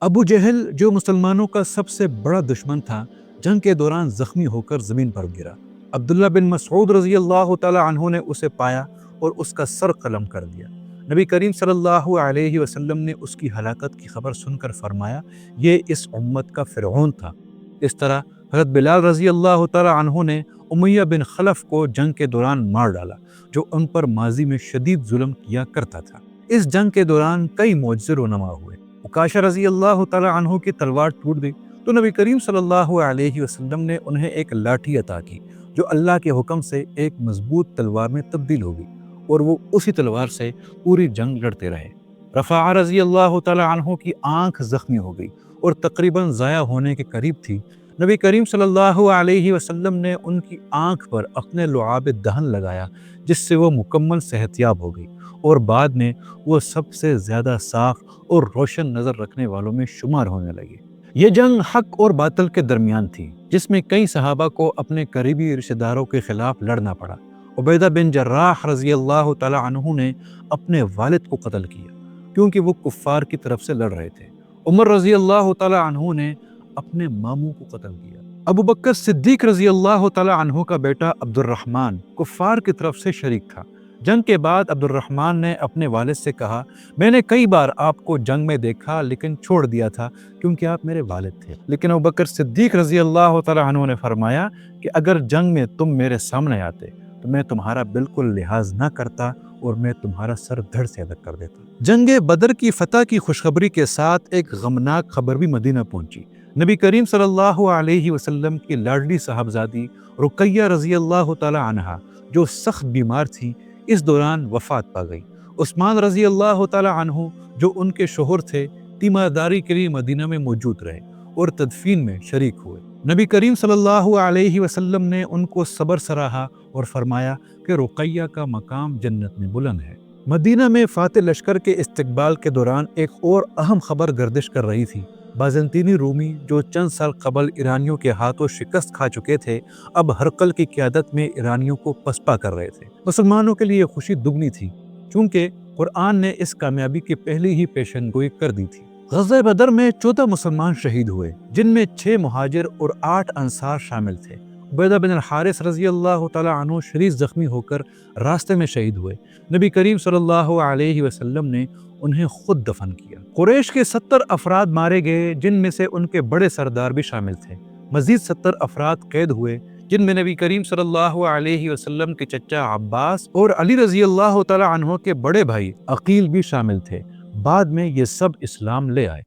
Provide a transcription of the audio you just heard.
ابو جہل جو مسلمانوں کا سب سے بڑا دشمن تھا، جنگ کے دوران زخمی ہو کر زمین پر گرا۔ عبداللہ بن مسعود رضی اللہ تعالی عنہ نے اسے پایا اور اس کا سر قلم کر دیا۔ نبی کریم صلی اللہ علیہ وسلم نے اس کی ہلاکت کی خبر سن کر فرمایا، یہ اس امت کا فرعون تھا۔ اس طرح حضرت بلال رضی اللہ تعالی عنہ نے امیہ بن خلف کو جنگ کے دوران مار ڈالا، جو ان پر ماضی میں شدید ظلم کیا کرتا تھا۔ اس جنگ کے دوران کئی معجزے رونما ہوئے۔ عکاشہ رضی اللہ تعالی عنہ کی تلوار ٹوٹ گئی تو نبی کریم صلی اللہ علیہ وسلم نے انہیں ایک لاٹھی عطا کی، جو اللہ کے حکم سے ایک مضبوط تلوار میں تبدیل ہو گئی، اور وہ اسی تلوار سے پوری جنگ لڑتے رہے۔ رفاعہ رضی اللہ تعالی عنہ کی آنکھ زخمی ہو گئی اور تقریباً ضائع ہونے کے قریب تھی۔ نبی کریم صلی اللہ علیہ وسلم نے ان کی آنکھ پر اپنے لعاب دہن لگایا، جس سے وہ مکمل صحتیاب ہو گئی، اور بعد میں وہ سب سے زیادہ صاف اور روشن نظر رکھنے والوں میں شمار ہونے لگی۔ یہ جنگ حق اور باطل کے درمیان تھی، جس میں کئی صحابہ کو اپنے قریبی رشتہ داروں کے خلاف لڑنا پڑا۔ عبیدہ بن جراح رضی اللہ تعالی عنہ نے اپنے والد کو قتل کیا، کیونکہ وہ کفار کی طرف سے لڑ رہے تھے۔ عمر رضی اللہ تعالی عنہ نے اپنے ماموں کو قتل کیا۔ ابو بکر صدیق رضی اللہ تعالی عنہ کا بیٹا عبد الرحمن کفار کی طرف سے شریک تھا۔ جنگ کے بعد عبد الرحمن نے اپنے والد سے کہا، میں نے کئی بار آپ کو جنگ میں دیکھا لیکن چھوڑ دیا تھا کیونکہ آپ میرے والد تھے۔ لیکن ابو بکر صدیق رضی اللہ تعالی عنہ نے فرمایا کہ اگر جنگ میں تم میرے سامنے آتے تو میں تمہارا بالکل لحاظ نہ کرتا اور میں تمہارا سر دھڑ سے الگ کر دیتا۔ جنگ بدر کی فتح کی خوشخبری کے ساتھ ایک غمناک خبر بھی مدینہ پہنچی۔ نبی کریم صلی اللہ علیہ وسلم کی لاڈلی صاحبزادی رقیہ رضی اللہ تعالی عنہا، جو سخت بیمار تھی، اس دوران وفات پا گئی۔ عثمان رضی اللہ تعالی عنہ، جو ان کے شوہر تھے، تیمارداری کے لیے مدینہ میں موجود رہے اور تدفین میں شریک ہوئے۔ نبی کریم صلی اللہ علیہ وسلم نے ان کو صبر سراہا اور فرمایا کہ رقیہ کا مقام جنت میں بلند ہے۔ مدینہ میں فاتح لشکر کے استقبال کے دوران ایک اور اہم خبر گردش کر رہی تھی۔ بازنطینی رومی، جو چند سال قبل ایرانیوں کے ہاتھوں شکست کھا چکے تھے، اب ہرقل کی قیادت میں ایرانیوں کو پسپا کر رہے تھے۔ مسلمانوں کے لیے خوشی دگنی تھی، چونکہ قرآن نے اس کامیابی کی پہلی ہی پیشن گوئی کر دی تھی۔ غزوہ بدر میں 14 مسلمان شہید ہوئے، جن میں 6 مہاجر اور 8 انصار شامل تھے۔ عبیدہ بن الحارث رضی اللہ تعالی عنہ شدید زخمی ہو کر راستے میں شہید ہوئے۔ نبی کریم صلی اللہ علیہ وسلم نے انہیں خود دفن کیا۔ قریش کے 70 افراد مارے گئے، جن میں سے ان کے بڑے سردار بھی شامل تھے۔ مزید 70 افراد قید ہوئے، جن میں نبی کریم صلی اللہ علیہ وسلم کے چچا عباس اور علی رضی اللہ تعالی عنہ کے بڑے بھائی عقیل بھی شامل تھے۔ بعد میں یہ سب اسلام لے آئے۔